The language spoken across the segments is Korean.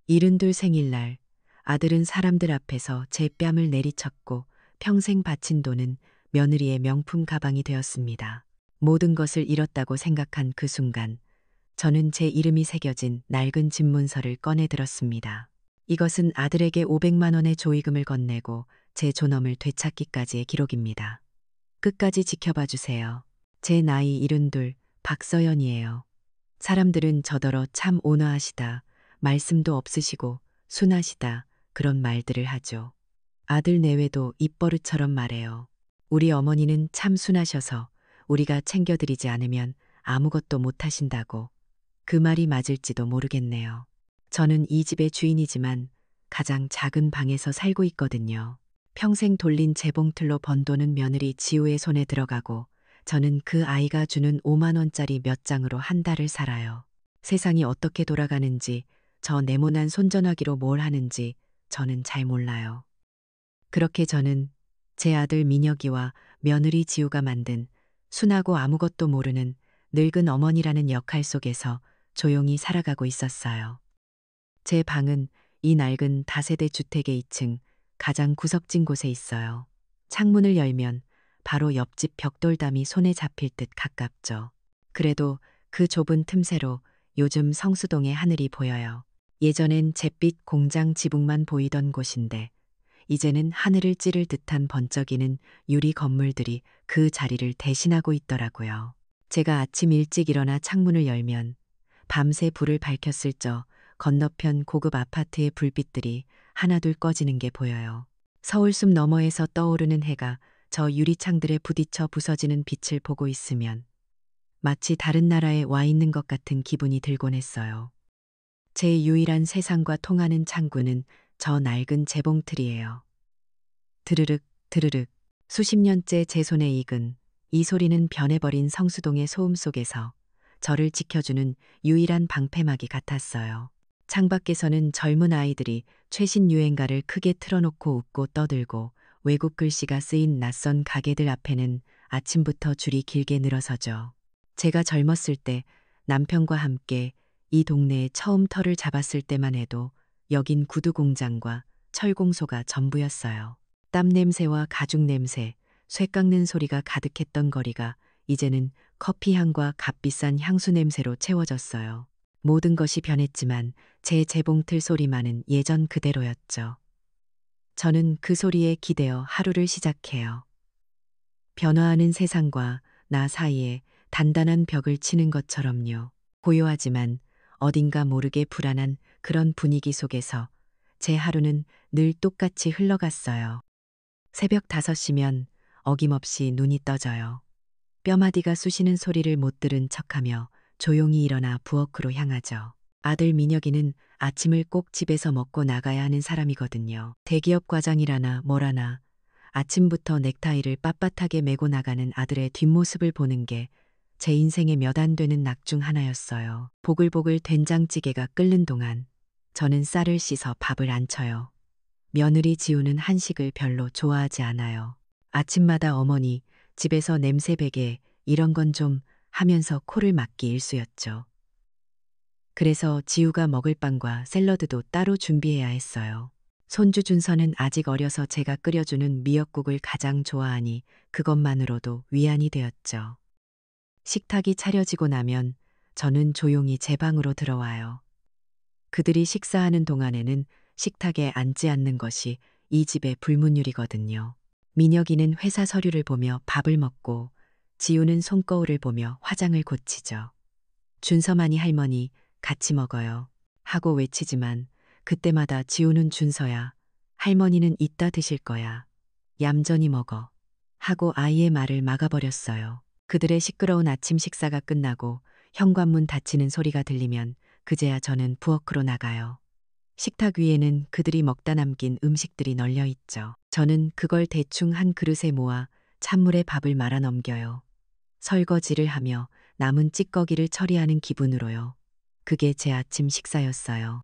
72 생일날 아들은 사람들 앞에서 제 뺨을 내리쳤고 평생 바친 돈은 며느리의 명품 가방이 되었습니다. 모든 것을 잃었다고 생각한 그 순간 저는 제 이름이 새겨진 낡은 집문서를 꺼내 들었습니다. 이것은 아들에게 500만 원의 조의금을 건네고 제 존엄을 되찾기까지의 기록입니다. 끝까지 지켜봐 주세요. 제 나이 72, 박서연이에요. 사람들은 저더러 참 온화하시다, 말씀도 없으시고 순하시다, 그런 말들을 하죠. 아들 내외도 입버릇처럼 말해요. 우리 어머니는 참 순하셔서 우리가 챙겨드리지 않으면 아무것도 못하신다고. 그 말이 맞을지도 모르겠네요. 저는 이 집의 주인이지만 가장 작은 방에서 살고 있거든요. 평생 돌린 재봉틀로 번 돈은 며느리 지우의 손에 들어가고 저는 그 아이가 주는 5만 원짜리 몇 장으로 한 달을 살아요. 세상이 어떻게 돌아가는지, 저 네모난 손전화기로 뭘 하는지 저는 잘 몰라요. 그렇게 저는 제 아들 민혁이와 며느리 지우가 만든 순하고 아무것도 모르는 늙은 어머니라는 역할 속에서 조용히 살아가고 있었어요. 제 방은 이 낡은 다세대 주택의 2층 가장 구석진 곳에 있어요. 창문을 열면 바로 옆집 벽돌담이 손에 잡힐 듯 가깝죠. 그래도 그 좁은 틈새로 요즘 성수동의 하늘이 보여요. 예전엔 잿빛 공장 지붕만 보이던 곳인데 이제는 하늘을 찌를 듯한 번쩍이는 유리 건물들이 그 자리를 대신하고 있더라고요. 제가 아침 일찍 일어나 창문을 열면 밤새 불을 밝혔을 적 건너편 고급 아파트의 불빛들이 하나둘 꺼지는 게 보여요. 서울숲 너머에서 떠오르는 해가 저 유리창들에 부딪혀 부서지는 빛을 보고 있으면 마치 다른 나라에 와 있는 것 같은 기분이 들곤 했어요. 제 유일한 세상과 통하는 창구는 저 낡은 재봉틀이에요. 드르륵 드르륵 수십 년째 제 손에 익은 이 소리는 변해버린 성수동의 소음 속에서 저를 지켜주는 유일한 방패막이 같았어요. 창밖에서는 젊은 아이들이 최신 유행가를 크게 틀어놓고 웃고 떠들고 외국 글씨가 쓰인 낯선 가게들 앞에는 아침부터 줄이 길게 늘어서죠. 제가 젊었을 때 남편과 함께 이 동네에 처음 터를 잡았을 때만 해도 여긴 구두 공장과 철공소가 전부였어요. 땀 냄새와 가죽 냄새, 쇠 깎는 소리가 가득했던 거리가 이제는 커피 향과 값비싼 향수 냄새로 채워졌어요. 모든 것이 변했지만 제 재봉틀 소리만은 예전 그대로였죠. 저는 그 소리에 기대어 하루를 시작해요. 변화하는 세상과 나 사이에 단단한 벽을 치는 것처럼요. 고요하지만 어딘가 모르게 불안한 그런 분위기 속에서 제 하루는 늘 똑같이 흘러갔어요. 새벽 5시면 어김없이 눈이 떠져요. 뼈마디가 쑤시는 소리를 못 들은 척하며 조용히 일어나 부엌으로 향하죠. 아들 민혁이는 아침을 꼭 집에서 먹고 나가야 하는 사람이거든요. 대기업 과장이라나 뭐라나 아침부터 넥타이를 빳빳하게 메고 나가는 아들의 뒷모습을 보는 게 제 인생의 몇 안 되는 낙 중 하나였어요. 보글보글 된장찌개가 끓는 동안 저는 쌀을 씻어 밥을 안 쳐요. 며느리 지우는 한식을 별로 좋아하지 않아요. 아침마다 어머니 집에서 냄새 배게 이런 건 좀 하면서 코를 막기 일쑤였죠. 그래서 지우가 먹을 빵과 샐러드도 따로 준비해야 했어요. 손주 준서는 아직 어려서 제가 끓여주는 미역국을 가장 좋아하니 그것만으로도 위안이 되었죠. 식탁이 차려지고 나면 저는 조용히 제 방으로 들어와요. 그들이 식사하는 동안에는 식탁에 앉지 않는 것이 이 집의 불문율이거든요. 민혁이는 회사 서류를 보며 밥을 먹고 지우는 손거울을 보며 화장을 고치죠. 준서만이 할머니 같이 먹어요 하고 외치지만 그때마다 지우는 준서야, 할머니는 이따 드실 거야, 얌전히 먹어 하고 아이의 말을 막아버렸어요. 그들의 시끄러운 아침 식사가 끝나고 현관문 닫히는 소리가 들리면 그제야 저는 부엌으로 나가요. 식탁 위에는 그들이 먹다 남긴 음식들이 널려 있죠. 저는 그걸 대충 한 그릇에 모아 찬물에 밥을 말아 넘겨요. 설거지를 하며 남은 찌꺼기를 처리하는 기분으로요. 그게 제 아침 식사였어요.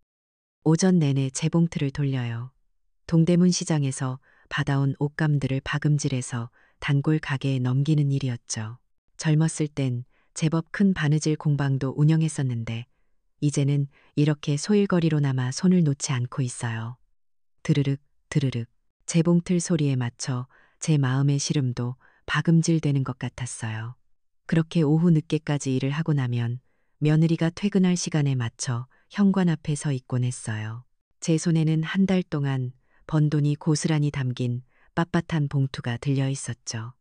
오전 내내 재봉틀을 돌려요. 동대문 시장에서 받아온 옷감들을 박음질해서 단골 가게에 넘기는 일이었죠. 젊었을 땐 제법 큰 바느질 공방도 운영했었는데 이제는 이렇게 소일거리로나마 손을 놓지 않고 있어요. 드르륵, 드르륵. 재봉틀 소리에 맞춰 제 마음의 시름도 박음질되는 것 같았어요. 그렇게 오후 늦게까지 일을 하고 나면 며느리가 퇴근할 시간에 맞춰 현관 앞에 서 있곤 했어요. 제 손에는 한 달 동안 번 돈이 고스란히 담긴 빳빳한 봉투가 들려 있었죠.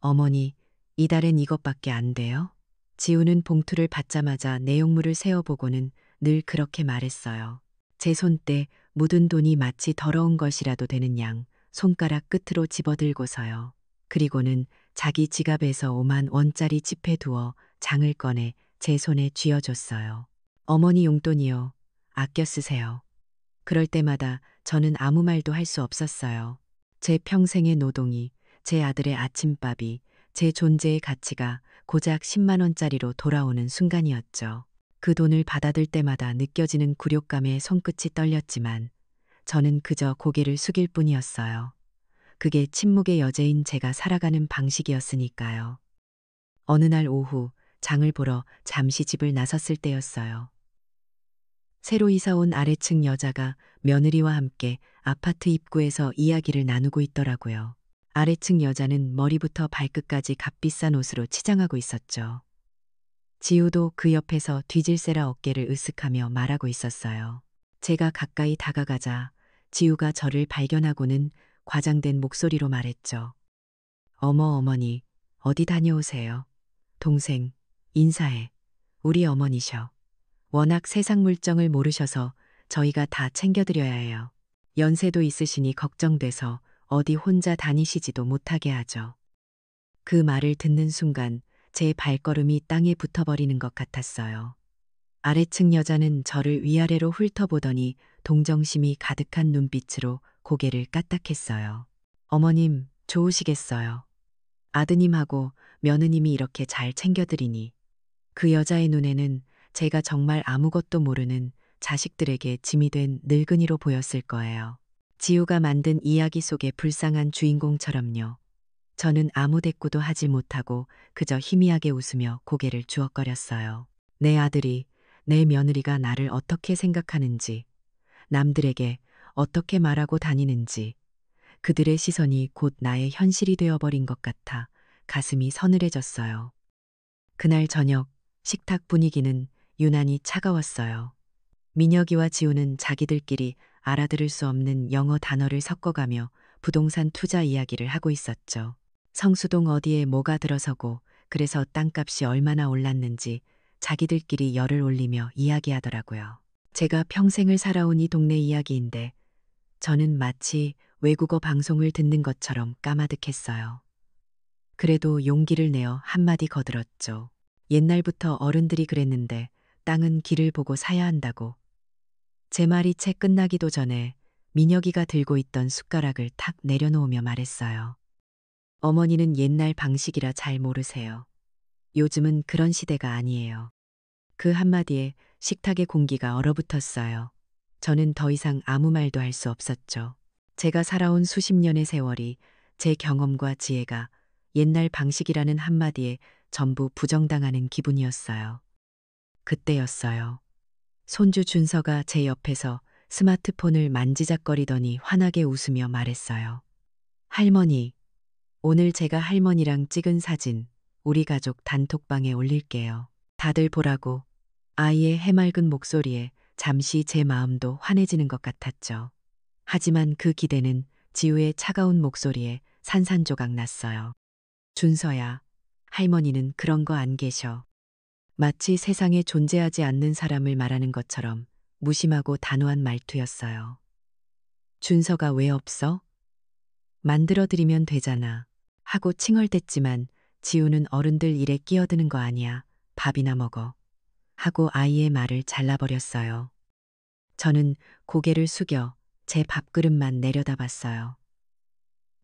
어머니, 이달엔 이것밖에 안 돼요? 지우는 봉투를 받자마자 내용물을 세어보고는 늘 그렇게 말했어요. 제 손때 묻은 돈이 마치 더러운 것이라도 되는 양 손가락 끝으로 집어들고서요. 그리고는 자기 지갑에서 5만 원짜리 지폐 두어 장을 꺼내 제 손에 쥐어줬어요. 어머니 용돈이요. 아껴 쓰세요. 그럴 때마다 저는 아무 말도 할 수 없었어요. 제 평생의 노동이, 제 아들의 아침밥이, 제 존재의 가치가 고작 10만 원짜리로 돌아오는 순간이었죠. 그 돈을 받아들 때마다 느껴지는 굴욕감에 손끝이 떨렸지만 저는 그저 고개를 숙일 뿐이었어요. 그게 침묵의 여제인 제가 살아가는 방식이었으니까요. 어느 날 오후 장을 보러 잠시 집을 나섰을 때였어요. 새로 이사 온 아래층 여자가 며느리와 함께 아파트 입구에서 이야기를 나누고 있더라고요. 아래층 여자는 머리부터 발끝까지 값비싼 옷으로 치장하고 있었죠. 지우도 그 옆에서 뒤질세라 어깨를 으쓱하며 말하고 있었어요. 제가 가까이 다가가자 지우가 저를 발견하고는 과장된 목소리로 말했죠. 어머니, 어디 다녀오세요? 동생, 인사해. 우리 어머니셔. 워낙 세상 물정을 모르셔서 저희가 다 챙겨드려야 해요. 연세도 있으시니 걱정돼서 어디 혼자 다니시지도 못하게 하죠. 그 말을 듣는 순간 제 발걸음이 땅에 붙어버리는 것 같았어요. 아래층 여자는 저를 위아래로 훑어보더니 동정심이 가득한 눈빛으로 고개를 까딱했어요. 어머님, 좋으시겠어요. 아드님하고 며느님이 이렇게 잘 챙겨드리니. 그 여자의 눈에는 제가 정말 아무것도 모르는 자식들에게 짐이 된 늙은이로 보였을 거예요. 지우가 만든 이야기 속의 불쌍한 주인공처럼요. 저는 아무 대꾸도 하지 못하고 그저 희미하게 웃으며 고개를 주걱거렸어요. 내 아들이, 내 며느리가 나를 어떻게 생각하는지, 남들에게 어떻게 말하고 다니는지, 그들의 시선이 곧 나의 현실이 되어버린 것 같아 가슴이 서늘해졌어요. 그날 저녁 식탁 분위기는 유난히 차가웠어요. 민혁이와 지우는 자기들끼리 알아들을 수 없는 영어 단어를 섞어가며 부동산 투자 이야기를 하고 있었죠. 성수동 어디에 뭐가 들어서고 그래서 땅값이 얼마나 올랐는지 자기들끼리 열을 올리며 이야기하더라고요. 제가 평생을 살아온 이 동네 이야기인데 저는 마치 외국어 방송을 듣는 것처럼 까마득했어요. 그래도 용기를 내어 한마디 거들었죠. 옛날부터 어른들이 그랬는데 땅은 길을 보고 사야 한다고. 제 말이 채 끝나기도 전에 민혁이가 들고 있던 숟가락을 탁 내려놓으며 말했어요. 어머니는 옛날 방식이라 잘 모르세요. 요즘은 그런 시대가 아니에요. 그 한마디에 식탁의 공기가 얼어붙었어요. 저는 더 이상 아무 말도 할 수 없었죠. 제가 살아온 수십 년의 세월이 제 경험과 지혜가 옛날 방식이라는 한마디에 전부 부정당하는 기분이었어요. 그때였어요. 손주 준서가 제 옆에서 스마트폰을 만지작거리더니 환하게 웃으며 말했어요. 할머니, 오늘 제가 할머니랑 찍은 사진 우리 가족 단톡방에 올릴게요. 다들 보라고. 아이의 해맑은 목소리에 잠시 제 마음도 환해지는 것 같았죠. 하지만 그 기대는 지우의 차가운 목소리에 산산조각 났어요. 준서야, 할머니는 그런 거 안 계셔. 마치 세상에 존재하지 않는 사람을 말하는 것처럼 무심하고 단호한 말투였어요. 준서가 왜 없어? 만들어드리면 되잖아. 하고 칭얼댔지만 지우는 어른들 일에 끼어드는 거 아니야. 밥이나 먹어. 하고 아이의 말을 잘라버렸어요. 저는 고개를 숙여 제 밥그릇만 내려다봤어요.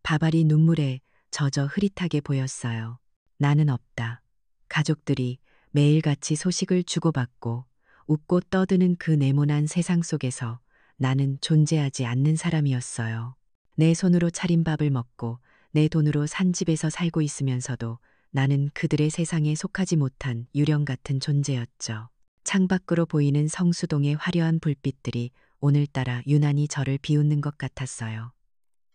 밥알이 눈물에 젖어 흐릿하게 보였어요. 나는 없다. 가족들이 매일같이 소식을 주고받고 웃고 떠드는 그 네모난 세상 속에서 나는 존재하지 않는 사람이었어요. 내 손으로 차린 밥을 먹고 내 돈으로 산 집에서 살고 있으면서도 나는 그들의 세상에 속하지 못한 유령 같은 존재였죠. 창밖으로 보이는 성수동의 화려한 불빛들이 오늘따라 유난히 저를 비웃는 것 같았어요.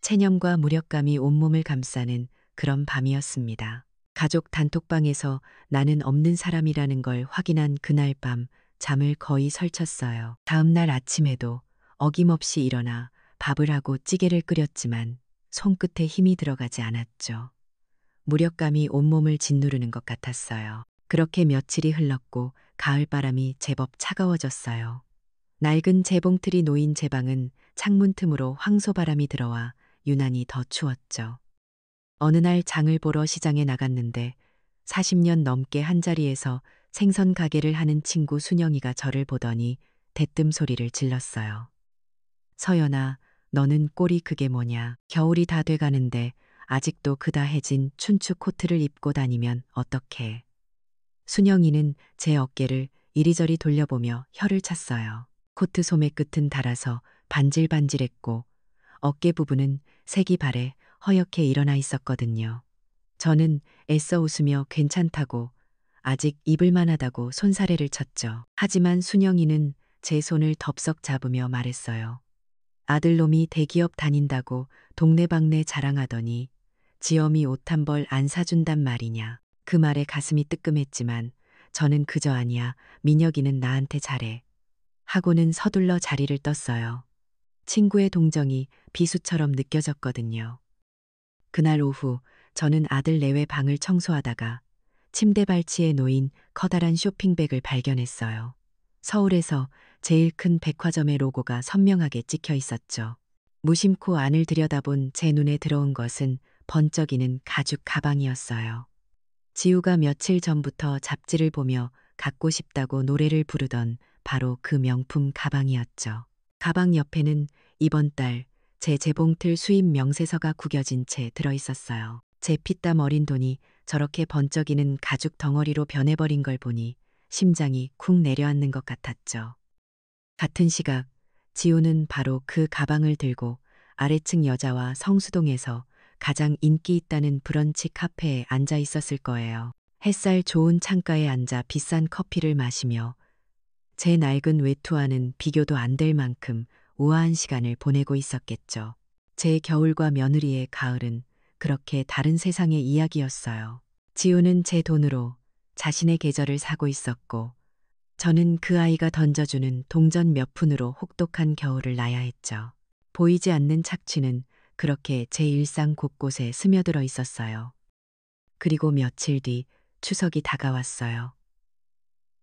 체념과 무력감이 온몸을 감싸는 그런 밤이었습니다. 가족 단톡방에서 나는 없는 사람이라는 걸 확인한 그날 밤 잠을 거의 설쳤어요. 다음 날 아침에도 어김없이 일어나 밥을 하고 찌개를 끓였지만 손끝에 힘이 들어가지 않았죠. 무력감이 온몸을 짓누르는 것 같았어요. 그렇게 며칠이 흘렀고 가을바람이 제법 차가워졌어요. 낡은 재봉틀이 놓인 제 방은 창문 틈으로 황소바람이 들어와 유난히 더 추웠죠. 어느 날 장을 보러 시장에 나갔는데 40년 넘게 한자리에서 생선 가게를 하는 친구 순영이가 저를 보더니 대뜸 소리를 질렀어요. 서연아, 너는 꼴이 그게 뭐냐. 겨울이 다 돼가는데 아직도 그다해진 춘추 코트를 입고 다니면 어떡해. 순영이는 제 어깨를 이리저리 돌려보며 혀를 찼어요. 코트 소매 끝은 닳아서 반질반질했고 어깨 부분은 색이 바래 허옇게 일어나 있었거든요. 저는 애써 웃으며 괜찮다고 아직 입을 만하다고 손사래를 쳤죠. 하지만 순영이는 제 손을 덥석 잡으며 말했어요. 아들놈이 대기업 다닌다고 동네방네 자랑하더니 지엄이 옷 한 벌 안 사준단 말이냐. 그 말에 가슴이 뜨끔했지만 저는 그저 아니야. 민혁이는 나한테 잘해. 하고는 서둘러 자리를 떴어요. 친구의 동정이 비수처럼 느껴졌거든요. 그날 오후 저는 아들 내외 방을 청소하다가 침대 발치에 놓인 커다란 쇼핑백을 발견했어요. 서울에서 제일 큰 백화점의 로고가 선명하게 찍혀 있었죠. 무심코 안을 들여다본 제 눈에 들어온 것은 번쩍이는 가죽 가방이었어요. 지우가 며칠 전부터 잡지를 보며 갖고 싶다고 노래를 부르던 바로 그 명품 가방이었죠. 가방 옆에는 이번 달 제 재봉틀 수입 명세서가 구겨진 채 들어있었어요. 제 피땀 어린 돈이 저렇게 번쩍이는 가죽 덩어리로 변해버린 걸 보니 심장이 쿵 내려앉는 것 같았죠. 같은 시각 지우는 바로 그 가방을 들고 아래층 여자와 성수동에서 가장 인기 있다는 브런치 카페에 앉아 있었을 거예요. 햇살 좋은 창가에 앉아 비싼 커피를 마시며 제 낡은 외투와는 비교도 안 될 만큼 우아한 시간을 보내고 있었겠죠. 제 겨울과 며느리의 가을은 그렇게 다른 세상의 이야기였어요. 지우는 제 돈으로 자신의 계절을 사고 있었고 저는 그 아이가 던져주는 동전 몇 푼으로 혹독한 겨울을 나야 했죠. 보이지 않는 착취는 그렇게 제 일상 곳곳에 스며들어 있었어요. 그리고 며칠 뒤 추석이 다가왔어요.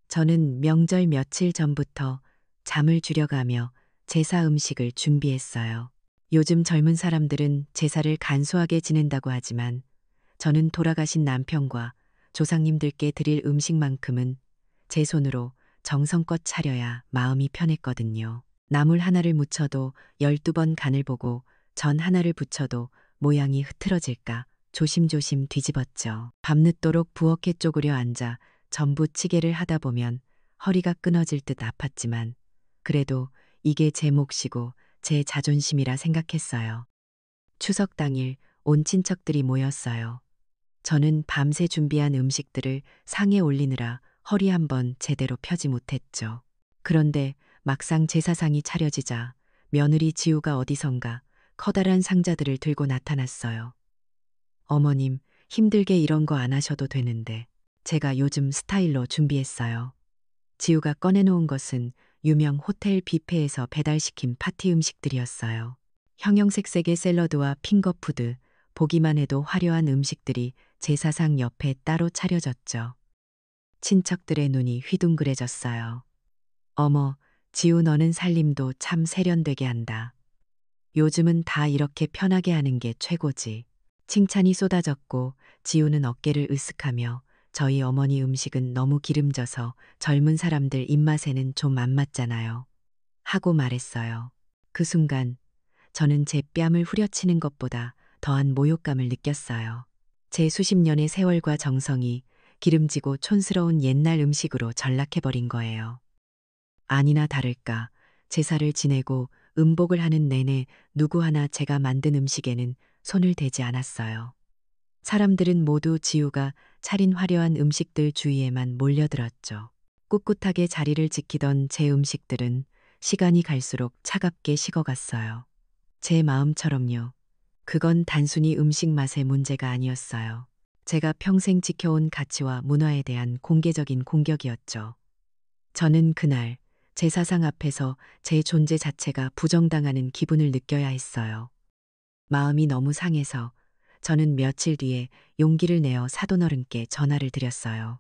저는 명절 며칠 전부터 잠을 줄여가며 제사 음식을 준비했어요. 요즘 젊은 사람들은 제사를 간소하게 지낸다고 하지만 저는 돌아가신 남편과 조상님들께 드릴 음식만큼은 제 손으로 정성껏 차려야 마음이 편했거든요. 나물 하나를 무쳐도 12번 간을 보고 전 하나를 부쳐도 모양이 흐트러질까 조심조심 뒤집었죠. 밤늦도록 부엌에 쪼그려 앉아 전부치개를 하다 보면 허리가 끊어질 듯 아팠지만 그래도 이게 제 몫이고 제 자존심이라 생각했어요. 추석 당일 온 친척들이 모였어요. 저는 밤새 준비한 음식들을 상에 올리느라 허리 한번 제대로 펴지 못했죠. 그런데 막상 제사상이 차려지자 며느리 지우가 어디선가 커다란 상자들을 들고 나타났어요. 어머님, 힘들게 이런 거 안 하셔도 되는데 제가 요즘 스타일로 준비했어요. 지우가 꺼내놓은 것은 유명 호텔 뷔페에서 배달시킨 파티 음식들이었어요. 형형색색의 샐러드와 핑거푸드, 보기만 해도 화려한 음식들이 제사상 옆에 따로 차려졌죠. 친척들의 눈이 휘둥그레졌어요. 어머, 지우 너는 살림도 참 세련되게 한다. 요즘은 다 이렇게 편하게 하는 게 최고지. 칭찬이 쏟아졌고 지우는 어깨를 으쓱하며 저희 어머니 음식은 너무 기름져서 젊은 사람들 입맛에는 좀 안 맞잖아요. 하고 말했어요. 그 순간 저는 제 뺨을 후려치는 것보다 더한 모욕감을 느꼈어요. 제 수십 년의 세월과 정성이 기름지고 촌스러운 옛날 음식으로 전락해버린 거예요. 아니나 다를까 제사를 지내고 음복을 하는 내내 누구 하나 제가 만든 음식에는 손을 대지 않았어요. 사람들은 모두 지우가 차린 화려한 음식들 주위에만 몰려들었죠. 꿋꿋하게 자리를 지키던 제 음식들은 시간이 갈수록 차갑게 식어갔어요. 제 마음처럼요. 그건 단순히 음식 맛의 문제가 아니었어요. 제가 평생 지켜온 가치와 문화에 대한 공개적인 공격이었죠. 저는 그날 제 사상 앞에서 제 존재 자체가 부정당하는 기분을 느껴야 했어요. 마음이 너무 상해서 저는 며칠 뒤에 용기를 내어 사돈어른께 전화를 드렸어요.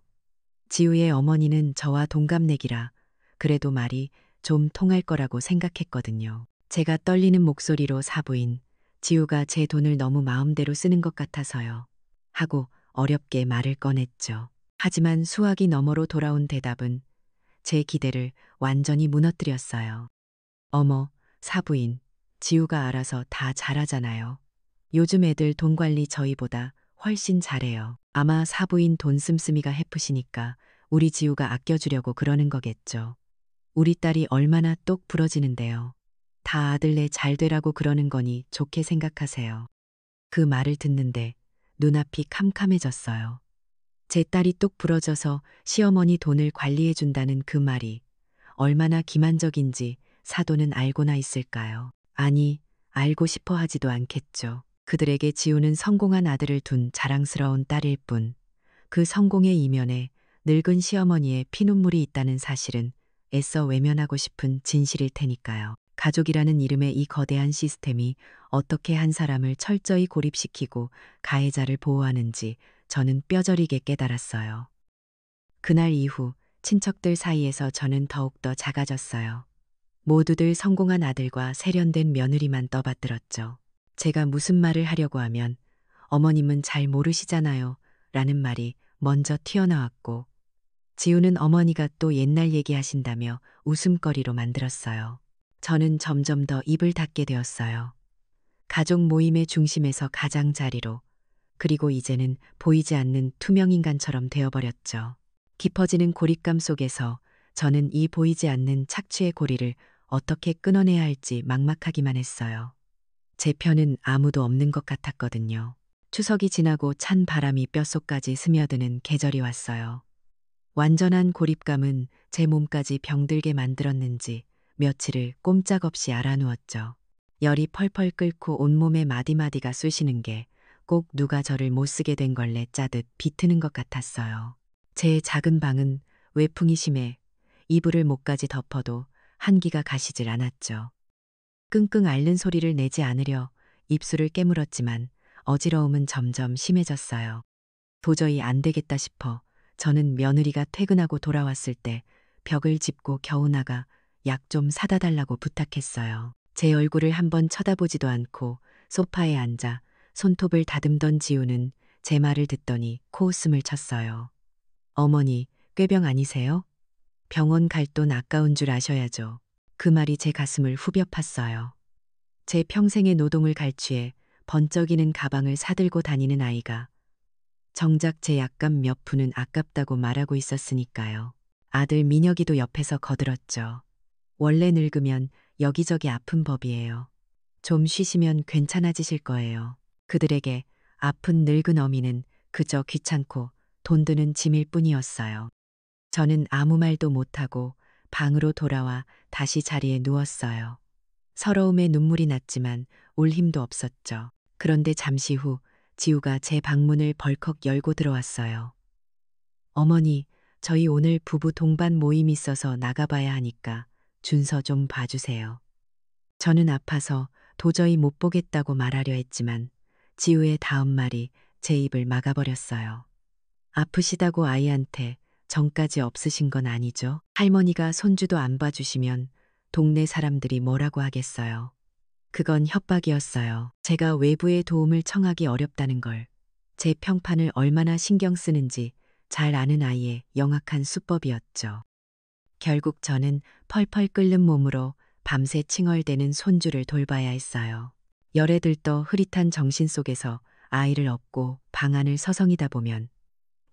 지우의 어머니는 저와 동갑내기라 그래도 말이 좀 통할 거라고 생각했거든요. 제가 떨리는 목소리로 사부인, 지우가 제 돈을 너무 마음대로 쓰는 것 같아서요. 하고 어렵게 말을 꺼냈죠. 하지만 수화기 너머로 돌아온 대답은 제 기대를 완전히 무너뜨렸어요. 어머, 사부인, 지우가 알아서 다 잘하잖아요. 요즘 애들 돈 관리 저희보다 훨씬 잘해요. 아마 사부인 돈 씀씀이가 해프시니까 우리 지우가 아껴주려고 그러는 거겠죠. 우리 딸이 얼마나 똑 부러지는데요. 다 아들네 잘 되라고 그러는 거니 좋게 생각하세요. 그 말을 듣는데 눈앞이 캄캄해졌어요. 제 딸이 똑 부러져서 시어머니 돈을 관리해준다는 그 말이 얼마나 기만적인지 사돈은 알고나 있을까요? 아니, 알고 싶어 하지도 않겠죠. 그들에게 지우는 성공한 아들을 둔 자랑스러운 딸일 뿐, 그 성공의 이면에 늙은 시어머니의 피눈물이 있다는 사실은 애써 외면하고 싶은 진실일 테니까요. 가족이라는 이름의 이 거대한 시스템이 어떻게 한 사람을 철저히 고립시키고 가해자를 보호하는지 저는 뼈저리게 깨달았어요. 그날 이후 친척들 사이에서 저는 더욱더 작아졌어요. 모두들 성공한 아들과 세련된 며느리만 떠받들었죠. 제가 무슨 말을 하려고 하면 어머님은 잘 모르시잖아요 라는 말이 먼저 튀어나왔고, 지우는 어머니가 또 옛날 얘기하신다며 웃음거리로 만들었어요. 저는 점점 더 입을 닫게 되었어요. 가족 모임의 중심에서 가장자리로, 그리고 이제는 보이지 않는 투명인간처럼 되어버렸죠. 깊어지는 고립감 속에서 저는 이 보이지 않는 착취의 고리를 어떻게 끊어내야 할지 막막하기만 했어요. 제 편은 아무도 없는 것 같았거든요. 추석이 지나고 찬 바람이 뼛속까지 스며드는 계절이 왔어요. 완전한 고립감은 제 몸까지 병들게 만들었는지 며칠을 꼼짝없이 알아누웠죠. 열이 펄펄 끓고 온몸에 마디마디가 쑤시는 게 꼭 누가 저를 못쓰게 된 걸레 짜듯 비트는 것 같았어요. 제 작은 방은 외풍이 심해 이불을 목까지 덮어도 한기가 가시질 않았죠. 끙끙 앓는 소리를 내지 않으려 입술을 깨물었지만 어지러움은 점점 심해졌어요. 도저히 안 되겠다 싶어 저는 며느리가 퇴근하고 돌아왔을 때 벽을 짚고 겨우 나가 약 좀 사다 달라고 부탁했어요. 제 얼굴을 한번 쳐다보지도 않고 소파에 앉아 손톱을 다듬던 지우는 제 말을 듣더니 코웃음을 쳤어요. 어머니, 꾀병 아니세요? 병원 갈 돈 아까운 줄 아셔야죠. 그 말이 제 가슴을 후벼 팠어요. 제 평생의 노동을 갈취해 번쩍이는 가방을 사들고 다니는 아이가 정작 제 약값 몇 푼은 아깝다고 말하고 있었으니까요. 아들 민혁이도 옆에서 거들었죠. 원래 늙으면 여기저기 아픈 법이에요. 좀 쉬시면 괜찮아지실 거예요. 그들에게 아픈 늙은 어미는 그저 귀찮고 돈 드는 짐일 뿐이었어요. 저는 아무 말도 못하고 방으로 돌아와 다시 자리에 누웠어요. 서러움에 눈물이 났지만 울 힘도 없었죠. 그런데 잠시 후 지우가 제 방문을 벌컥 열고 들어왔어요. 어머니, 저희 오늘 부부 동반 모임 있어서 나가봐야 하니까 준서 좀 봐주세요. 저는 아파서 도저히 못 보겠다고 말하려 했지만 지우의 다음 말이 제 입을 막아버렸어요. 아프시다고 아이한테 정까지 없으신 건 아니죠? 할머니가 손주도 안 봐주시면 동네 사람들이 뭐라고 하겠어요. 그건 협박이었어요. 제가 외부의 도움을 청하기 어렵다는 걸, 제 평판을 얼마나 신경 쓰는지 잘 아는 아이의 영악한 수법이었죠. 결국 저는 펄펄 끓는 몸으로 밤새 칭얼대는 손주를 돌봐야 했어요. 열에 들떠 흐릿한 정신 속에서 아이를 업고 방 안을 서성이다 보면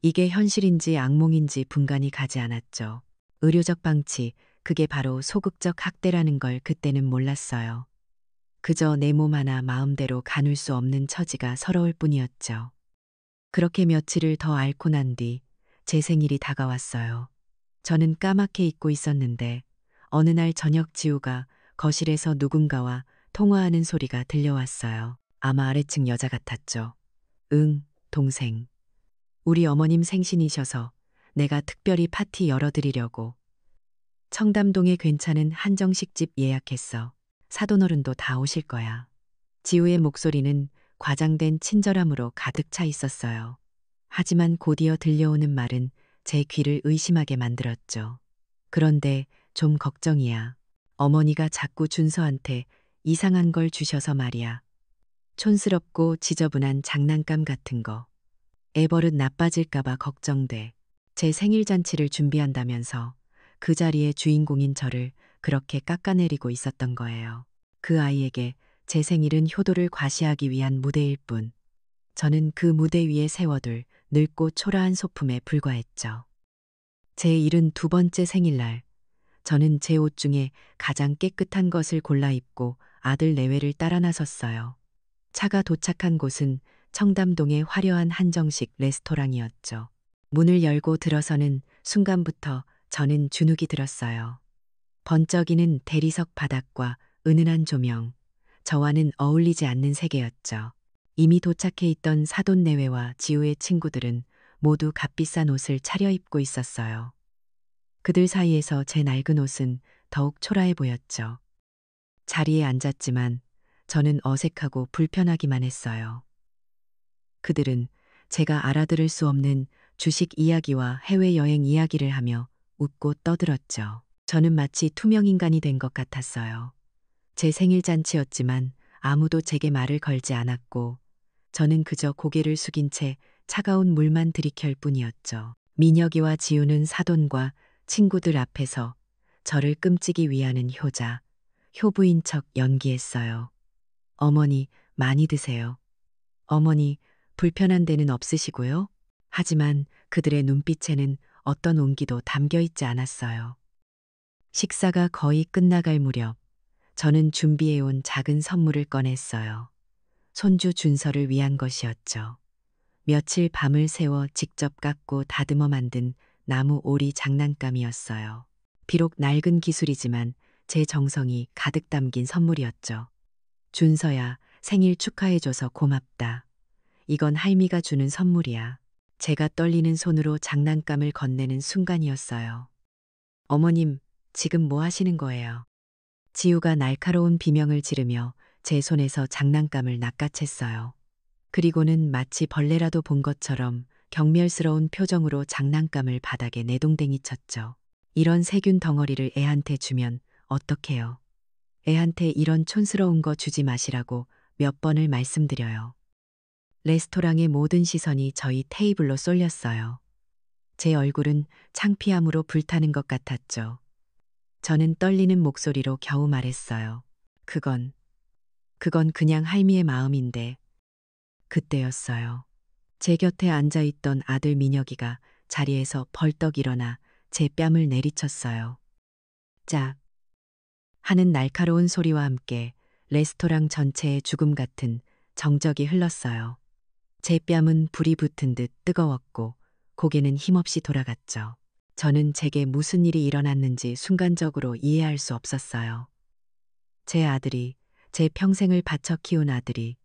이게 현실인지 악몽인지 분간이 가지 않았죠. 의료적 방치, 그게 바로 소극적 학대라는 걸 그때는 몰랐어요. 그저 내 몸 하나 마음대로 가눌 수 없는 처지가 서러울 뿐이었죠. 그렇게 며칠을 더 앓고 난 뒤 제 생일이 다가왔어요. 저는 까맣게 잊고 있었는데 어느 날 저녁 지우가 거실에서 누군가와 통화하는 소리가 들려왔어요. 아마 아래층 여자 같았죠. 응, 동생. 우리 어머님 생신이셔서 내가 특별히 파티 열어드리려고 청담동에 괜찮은 한정식집 예약했어. 사돈어른도 다 오실 거야. 지우의 목소리는 과장된 친절함으로 가득 차 있었어요. 하지만 곧이어 들려오는 말은 제 귀를 의심하게 만들었죠. 그런데 좀 걱정이야. 어머니가 자꾸 준서한테 이상한 걸 주셔서 말이야. 촌스럽고 지저분한 장난감 같은 거. 애버릇 나빠질까봐 걱정돼. 제 생일 잔치를 준비한다면서 그 자리에 주인공인 저를 그렇게 깎아내리고 있었던 거예요. 그 아이에게 제 생일은 효도를 과시하기 위한 무대일 뿐. 저는 그 무대 위에 세워둘 늙고 초라한 소품에 불과했죠. 제 72번째 생일날, 저는 제 옷 중에 가장 깨끗한 것을 골라 입고 아들 내외를 따라 나섰어요. 차가 도착한 곳은 청담동의 화려한 한정식 레스토랑이었죠. 문을 열고 들어서는 순간부터 저는 주눅이 들었어요. 번쩍이는 대리석 바닥과 은은한 조명, 저와는 어울리지 않는 세계였죠. 이미 도착해 있던 사돈 내외와 지우의 친구들은 모두 값비싼 옷을 차려입고 있었어요. 그들 사이에서 제 낡은 옷은 더욱 초라해 보였죠. 자리에 앉았지만 저는 어색하고 불편하기만 했어요. 그들은 제가 알아들을 수 없는 주식 이야기와 해외여행 이야기를 하며 웃고 떠들었죠. 저는 마치 투명인간이 된 것 같았어요. 제 생일 잔치였지만 아무도 제게 말을 걸지 않았고 저는 그저 고개를 숙인 채 차가운 물만 들이킬 뿐이었죠. 민혁이와 지우는 사돈과 친구들 앞에서 저를 끔찍이 위하는 효자, 효부인 척 연기했어요. 어머니, 많이 드세요. 어머니, 불편한 데는 없으시고요? 하지만 그들의 눈빛에는 어떤 온기도 담겨 있지 않았어요. 식사가 거의 끝나갈 무렵, 저는 준비해온 작은 선물을 꺼냈어요. 손주 준서를 위한 것이었죠. 며칠 밤을 새워 직접 깎고 다듬어 만든 나무 오리 장난감이었어요. 비록 낡은 기술이지만 제 정성이 가득 담긴 선물이었죠. 준서야, 생일 축하해줘서 고맙다. 이건 할미가 주는 선물이야. 제가 떨리는 손으로 장난감을 건네는 순간이었어요. 어머님, 지금 뭐 하시는 거예요? 지우가 날카로운 비명을 지르며 제 손에서 장난감을 낚아챘어요. 그리고는 마치 벌레라도 본 것처럼 경멸스러운 표정으로 장난감을 바닥에 내동댕이 쳤죠. 이런 세균 덩어리를 애한테 주면 어떡해요? 애한테 이런 촌스러운 거 주지 마시라고 몇 번을 말씀드려요. 레스토랑의 모든 시선이 저희 테이블로 쏠렸어요. 제 얼굴은 창피함으로 불타는 것 같았죠. 저는 떨리는 목소리로 겨우 말했어요. 그건 그냥 할미의 마음인데. 그때였어요. 제 곁에 앉아있던 아들 민혁이가 자리에서 벌떡 일어나 제 뺨을 내리쳤어요. 짝! 하는 날카로운 소리와 함께 레스토랑 전체에 죽음 같은 정적이 흘렀어요. 제 뺨은 불이 붙은 듯 뜨거웠고 고개는 힘없이 돌아갔죠. 저는 제게 무슨 일이 일어났는지 순간적으로 이해할 수 없었어요. 제 아들이, 제 평생을 바쳐 키운 아들이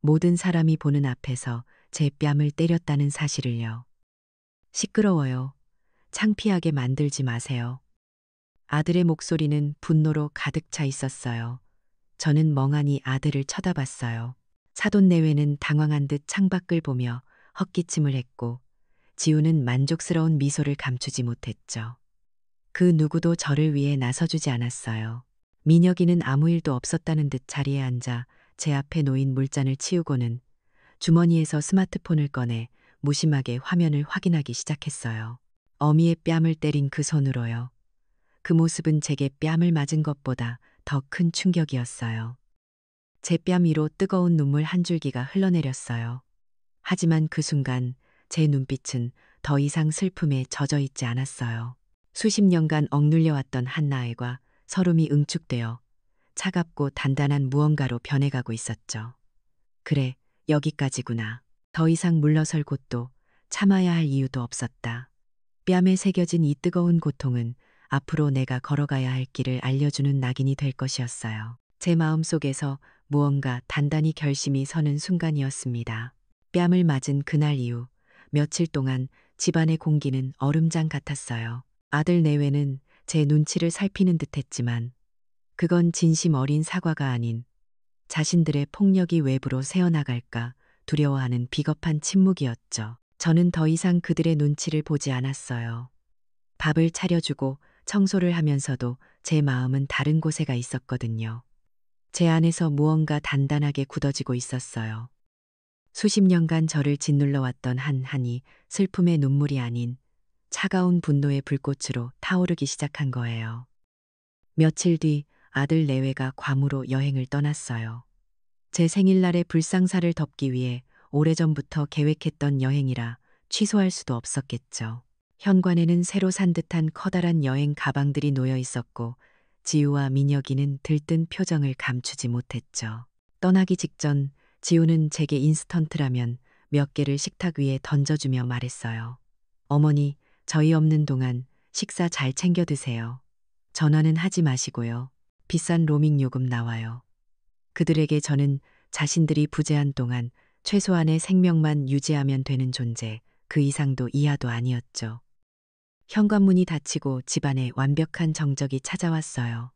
모든 사람이 보는 앞에서 제 뺨을 때렸다는 사실을요. 시끄러워요. 창피하게 만들지 마세요. 아들의 목소리는 분노로 가득 차 있었어요. 저는 멍하니 아들을 쳐다봤어요. 사돈 내외는 당황한 듯 창밖을 보며 헛기침을 했고 지우는 만족스러운 미소를 감추지 못했죠. 그 누구도 저를 위해 나서주지 않았어요. 민혁이는 아무 일도 없었다는 듯 자리에 앉아 제 앞에 놓인 물잔을 치우고는 주머니에서 스마트폰을 꺼내 무심하게 화면을 확인하기 시작했어요. 어미의 뺨을 때린 그 손으로요. 그 모습은 제게 뺨을 맞은 것보다 더 큰 충격이었어요. 제 뺨 위로 뜨거운 눈물 한 줄기가 흘러내렸어요. 하지만 그 순간 제 눈빛은 더 이상 슬픔에 젖어 있지 않았어요. 수십 년간 억눌려왔던 한나애가 서름이 응축되어 차갑고 단단한 무언가로 변해가고 있었죠. 그래, 여기까지구나. 더 이상 물러설 곳도 참아야 할 이유도 없었다. 뺨에 새겨진 이 뜨거운 고통은 앞으로 내가 걸어가야 할 길을 알려주는 낙인이 될 것이었어요. 제 마음속에서 무언가 단단히 결심이 서는 순간이었습니다. 뺨을 맞은 그날 이후 며칠 동안 집안의 공기는 얼음장 같았어요. 아들 내외는 제 눈치를 살피는 듯했지만 그건 진심 어린 사과가 아닌 자신들의 폭력이 외부로 새어나갈까 두려워하는 비겁한 침묵이었죠. 저는 더 이상 그들의 눈치를 보지 않았어요. 밥을 차려주고 청소를 하면서도 제 마음은 다른 곳에 가 있었거든요. 제 안에서 무언가 단단하게 굳어지고 있었어요. 수십 년간 저를 짓눌러 왔던 한이 슬픔의 눈물이 아닌 차가운 분노의 불꽃으로 타오르기 시작한 거예요. 며칠 뒤 아들 내외가 괌으로 여행을 떠났어요. 제 생일날의 불상사를 덮기 위해 오래전부터 계획했던 여행이라 취소할 수도 없었겠죠. 현관에는 새로 산 듯한 커다란 여행 가방들이 놓여 있었고 지우와 민혁이는 들뜬 표정을 감추지 못했죠. 떠나기 직전 지우는 제게 인스턴트라면 몇 개를 식탁 위에 던져주며 말했어요. 어머니, 저희 없는 동안 식사 잘 챙겨 드세요. 전화는 하지 마시고요. 비싼 로밍 요금 나와요. 그들에게 저는 자신들이 부재한 동안 최소한의 생명만 유지하면 되는 존재, 그 이상도 이하도 아니었죠. 현관문이 닫히고 집안에 완벽한 정적이 찾아왔어요.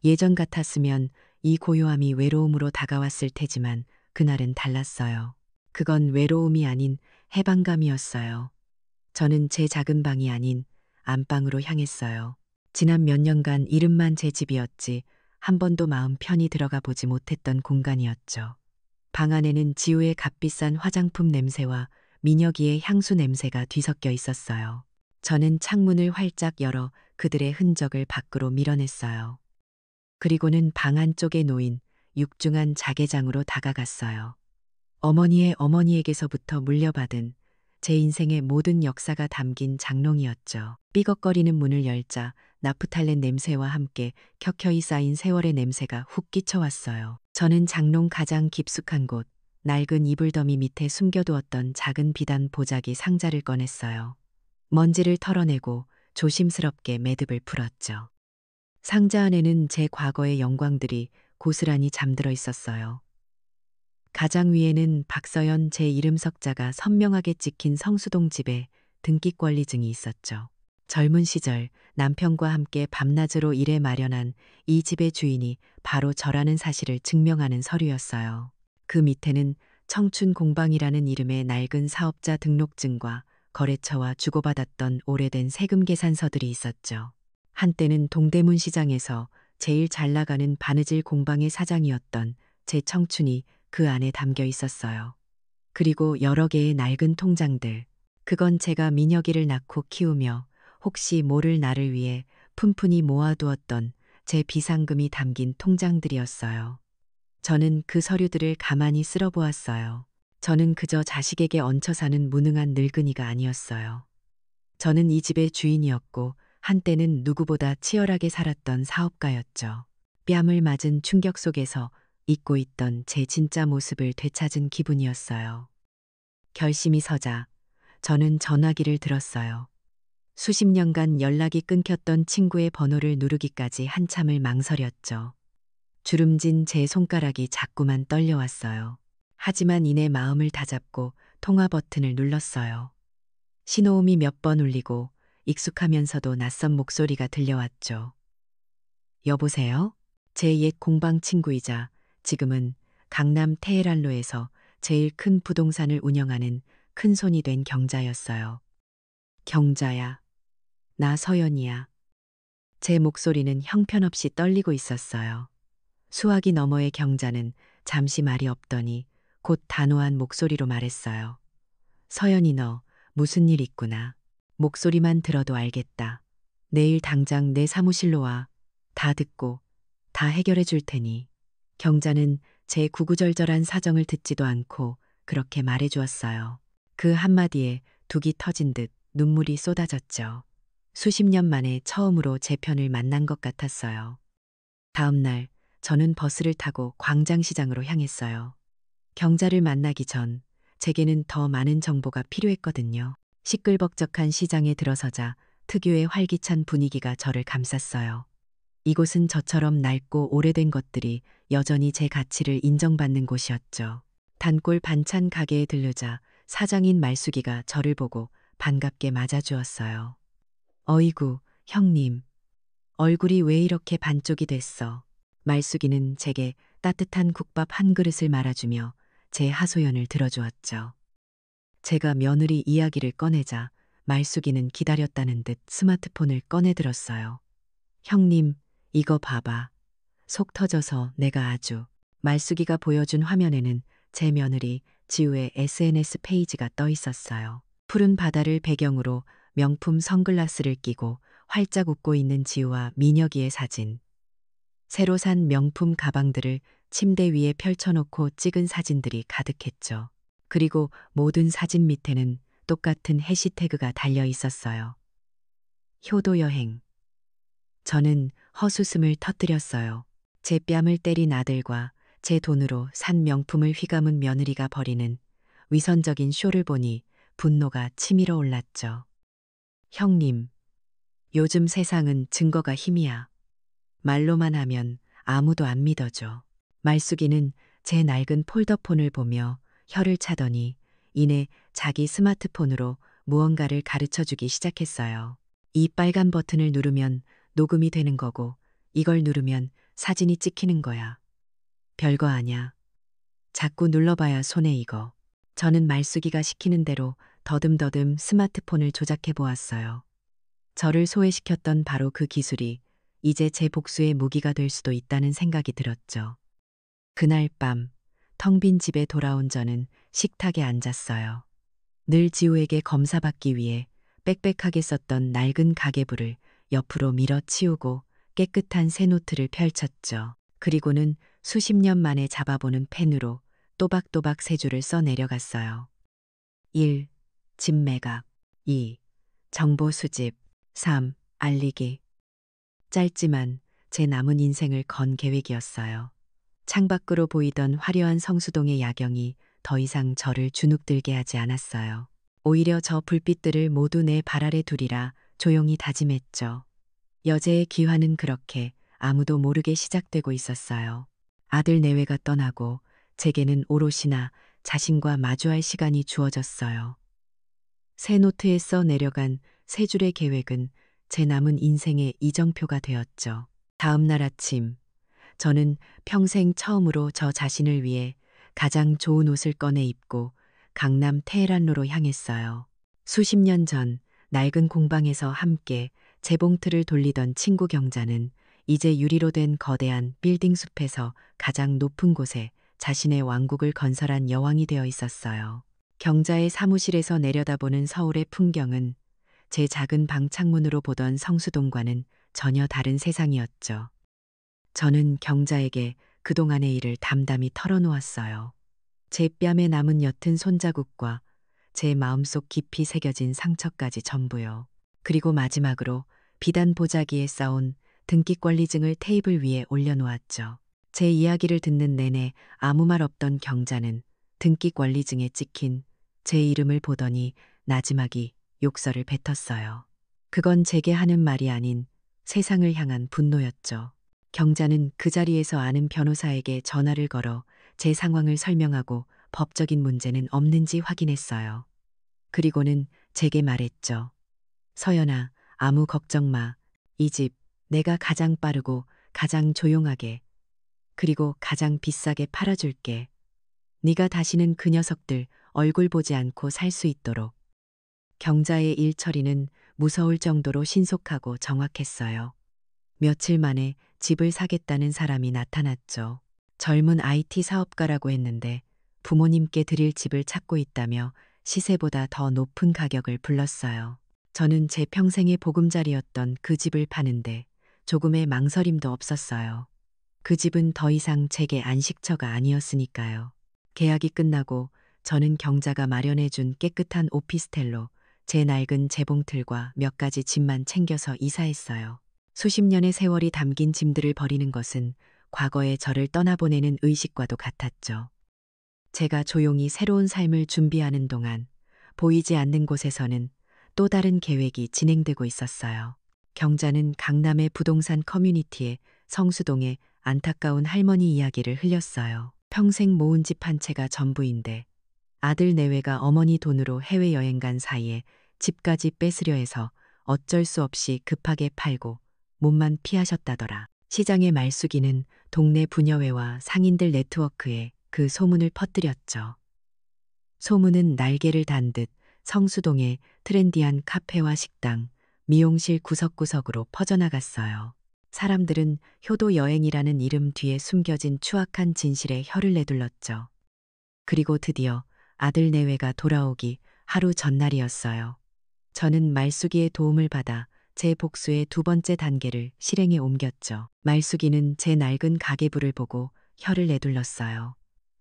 예전 같았으면 이 고요함이 외로움으로 다가왔을 테지만 그날은 달랐어요. 그건 외로움이 아닌 해방감이었어요. 저는 제 작은 방이 아닌 안방으로 향했어요. 지난 몇 년간 이름만 제 집이었지 한 번도 마음 편히 들어가 보지 못했던 공간이었죠. 방 안에는 지우의 값비싼 화장품 냄새와 민혁이의 향수 냄새가 뒤섞여 있었어요. 저는 창문을 활짝 열어 그들의 흔적을 밖으로 밀어냈어요. 그리고는 방 안쪽에 놓인 육중한 자개장으로 다가갔어요. 어머니의 어머니에게서부터 물려받은 제 인생의 모든 역사가 담긴 장롱이었죠. 삐걱거리는 문을 열자 나프탈렌 냄새와 함께 켜켜이 쌓인 세월의 냄새가 훅 끼쳐왔어요. 저는 장롱 가장 깊숙한 곳, 낡은 이불더미 밑에 숨겨두었던 작은 비단 보자기 상자를 꺼냈어요. 먼지를 털어내고 조심스럽게 매듭을 풀었죠. 상자 안에는 제 과거의 영광들이 고스란히 잠들어 있었어요. 가장 위에는 박서연 제 이름 석자가 선명하게 찍힌 성수동 집에 등기 권리증이 있었죠. 젊은 시절 남편과 함께 밤낮으로 일해 마련한 이 집의 주인이 바로 저라는 사실을 증명하는 서류였어요. 그 밑에는 청춘 공방이라는 이름의 낡은 사업자 등록증과 거래처와 주고받았던 오래된 세금 계산서들이 있었죠. 한때는 동대문 시장에서 제일 잘 나가는 바느질 공방의 사장이었던 제 청춘이 그 안에 담겨 있었어요. 그리고 여러 개의 낡은 통장들. 그건 제가 민혁이를 낳고 키우며 혹시 모를 나를 위해 푼푼히 모아두었던 제 비상금이 담긴 통장들이었어요. 저는 그 서류들을 가만히 쓸어보았어요. 저는 그저 자식에게 얹혀 사는 무능한 늙은이가 아니었어요. 저는 이 집의 주인이었고 한때는 누구보다 치열하게 살았던 사업가였죠. 뺨을 맞은 충격 속에서 잊고 있던 제 진짜 모습을 되찾은 기분이었어요. 결심이 서자 저는 전화기를 들었어요. 수십 년간 연락이 끊겼던 친구의 번호를 누르기까지 한참을 망설였죠. 주름진 제 손가락이 자꾸만 떨려왔어요. 하지만 이내 마음을 다잡고 통화 버튼을 눌렀어요. 신호음이 몇 번 울리고 익숙하면서도 낯선 목소리가 들려왔죠. 여보세요? 제 옛 공방 친구이자 지금은 강남 테헤란로에서 제일 큰 부동산을 운영하는 큰손이 된 경자였어요. 경자야. 나 서연이야. 제 목소리는 형편없이 떨리고 있었어요. 수화기 너머의 경자는 잠시 말이 없더니 곧 단호한 목소리로 말했어요. 서연이 너 무슨 일 있구나. 목소리만 들어도 알겠다. 내일 당장 내 사무실로 와. 다 듣고 다 해결해 줄 테니. 경자는 제 구구절절한 사정을 듣지도 않고 그렇게 말해 주었어요. 그 한마디에 둑이 터진 듯 눈물이 쏟아졌죠. 수십 년 만에 처음으로 제 편을 만난 것 같았어요. 다음 날 저는 버스를 타고 광장시장으로 향했어요. 경자를 만나기 전 제게는 더 많은 정보가 필요했거든요. 시끌벅적한 시장에 들어서자 특유의 활기찬 분위기가 저를 감쌌어요. 이곳은 저처럼 낡고 오래된 것들이 여전히 제 가치를 인정받는 곳이었죠. 단골 반찬 가게에 들르자 사장인 말숙이가 저를 보고 반갑게 맞아주었어요. 어이구, 형님. 얼굴이 왜 이렇게 반쪽이 됐어? 말숙이는 제게 따뜻한 국밥 한 그릇을 말아주며 제 하소연을 들어주었죠. 제가 며느리 이야기를 꺼내자 말숙이는 기다렸다는 듯 스마트폰을 꺼내 들었어요. 형님, 이거 봐봐. 속 터져서 내가 아주. 말숙이가 보여준 화면에는 제 며느리 지우의 SNS 페이지가 떠 있었어요. 푸른 바다를 배경으로 명품 선글라스를 끼고 활짝 웃고 있는 지우와 민혁이의 사진. 새로 산 명품 가방들을 침대 위에 펼쳐놓고 찍은 사진들이 가득했죠. 그리고 모든 사진 밑에는 똑같은 해시태그가 달려 있었어요. 효도 여행. 저는 헛웃음을 터뜨렸어요. 제 뺨을 때린 아들과 제 돈으로 산 명품을 휘감은 며느리가 벌이는 위선적인 쇼를 보니 분노가 치밀어 올랐죠. 형님, 요즘 세상은 증거가 힘이야. 말로만 하면 아무도 안 믿어줘. 말숙이는 제 낡은 폴더폰을 보며 혀를 차더니 이내 자기 스마트폰으로 무언가를 가르쳐 주기 시작했어요. 이 빨간 버튼을 누르면 녹음이 되는 거고 이걸 누르면 사진이 찍히는 거야. 별거 아냐. 자꾸 눌러봐야 손해 이거. 저는 말숙이가 시키는 대로 더듬더듬 스마트폰을 조작해 보았어요. 저를 소외시켰던 바로 그 기술이 이제 제 복수의 무기가 될 수도 있다는 생각이 들었죠. 그날 밤, 텅 빈 집에 돌아온 저는 식탁에 앉았어요. 늘 지우에게 검사받기 위해 빽빽하게 썼던 낡은 가계부를 옆으로 밀어치우고 깨끗한 새 노트를 펼쳤죠. 그리고는 수십 년 만에 잡아보는 펜으로 또박또박 세 줄을 써 내려갔어요. 1. 집 매각. 2. 정보 수집. 3. 알리기. 짧지만 제 남은 인생을 건 계획이었어요. 창밖으로 보이던 화려한 성수동의 야경이 더 이상 저를 주눅들게 하지 않았어요. 오히려 저 불빛들을 모두 내 발 아래 두리라 조용히 다짐했죠. 여제의 기화는 그렇게 아무도 모르게 시작되고 있었어요. 아들 내외가 떠나고 제게는 오롯이나 자신과 마주할 시간이 주어졌어요. 새 노트에 써 내려간 세 줄의 계획은 제 남은 인생의 이정표가 되었죠. 다음 날 아침, 저는 평생 처음으로 저 자신을 위해 가장 좋은 옷을 꺼내 입고 강남 테헤란로로 향했어요. 수십 년 전 낡은 공방에서 함께 재봉틀을 돌리던 친구 경자는 이제 유리로 된 거대한 빌딩 숲에서 가장 높은 곳에 자신의 왕국을 건설한 여왕이 되어 있었어요. 경자의 사무실에서 내려다보는 서울의 풍경은 제 작은 방 창문으로 보던 성수동과는 전혀 다른 세상이었죠. 저는 경자에게 그동안의 일을 담담히 털어놓았어요. 제 뺨에 남은 옅은 손자국과 제 마음속 깊이 새겨진 상처까지 전부요. 그리고 마지막으로 비단 보자기에 쌓온 등기권리증을 테이블 위에 올려놓았죠. 제 이야기를 듣는 내내 아무 말 없던 경자는 등기권리증에 찍힌 제 이름을 보더니 나지막이 욕설을 뱉었어요. 그건 제게 하는 말이 아닌 세상을 향한 분노였죠. 경자는 그 자리에서 아는 변호사에게 전화를 걸어 제 상황을 설명하고 법적인 문제는 없는지 확인했어요. 그리고는 제게 말했죠. 서연아, 아무 걱정 마. 이 집 내가 가장 빠르고 가장 조용하게 그리고 가장 비싸게 팔아줄게. 네가 다시는 그 녀석들 얼굴 보지 않고 살 수 있도록. 경자의 일 처리는 무서울 정도로 신속하고 정확했어요. 며칠 만에 집을 사겠다는 사람이 나타났죠. 젊은 IT 사업가라고 했는데 부모님께 드릴 집을 찾고 있다며 시세보다 더 높은 가격을 불렀어요. 저는 제 평생의 보금자리였던 그 집을 파는데 조금의 망설임도 없었어요. 그 집은 더 이상 제게 안식처가 아니었으니까요. 계약이 끝나고 저는 경자가 마련해준 깨끗한 오피스텔로 제 낡은 재봉틀과 몇 가지 짐만 챙겨서 이사했어요. 수십 년의 세월이 담긴 짐들을 버리는 것은 과거의 저를 떠나보내는 의식과도 같았죠. 제가 조용히 새로운 삶을 준비하는 동안 보이지 않는 곳에서는 또 다른 계획이 진행되고 있었어요. 경자는 강남의 부동산 커뮤니티에 성수동의 안타까운 할머니 이야기를 흘렸어요. 평생 모은 집 한 채가 전부인데 아들 내외가 어머니 돈으로 해외여행 간 사이에 집까지 뺏으려 해서 어쩔 수 없이 급하게 팔고 몸만 피하셨다더라. 시장의 말숙이는 동네 부녀회와 상인들 네트워크에 그 소문을 퍼뜨렸죠. 소문은 날개를 단 듯 성수동의 트렌디한 카페와 식당, 미용실 구석구석으로 퍼져나갔어요. 사람들은 효도 여행이라는 이름 뒤에 숨겨진 추악한 진실에 혀를 내둘렀죠. 그리고 드디어 아들 내외가 돌아오기 하루 전날이었어요. 저는 말숙이의 도움을 받아 제 복수의 두 번째 단계를 실행에 옮겼죠. 말숙이는 제 낡은 가계부를 보고 혀를 내둘렀어요.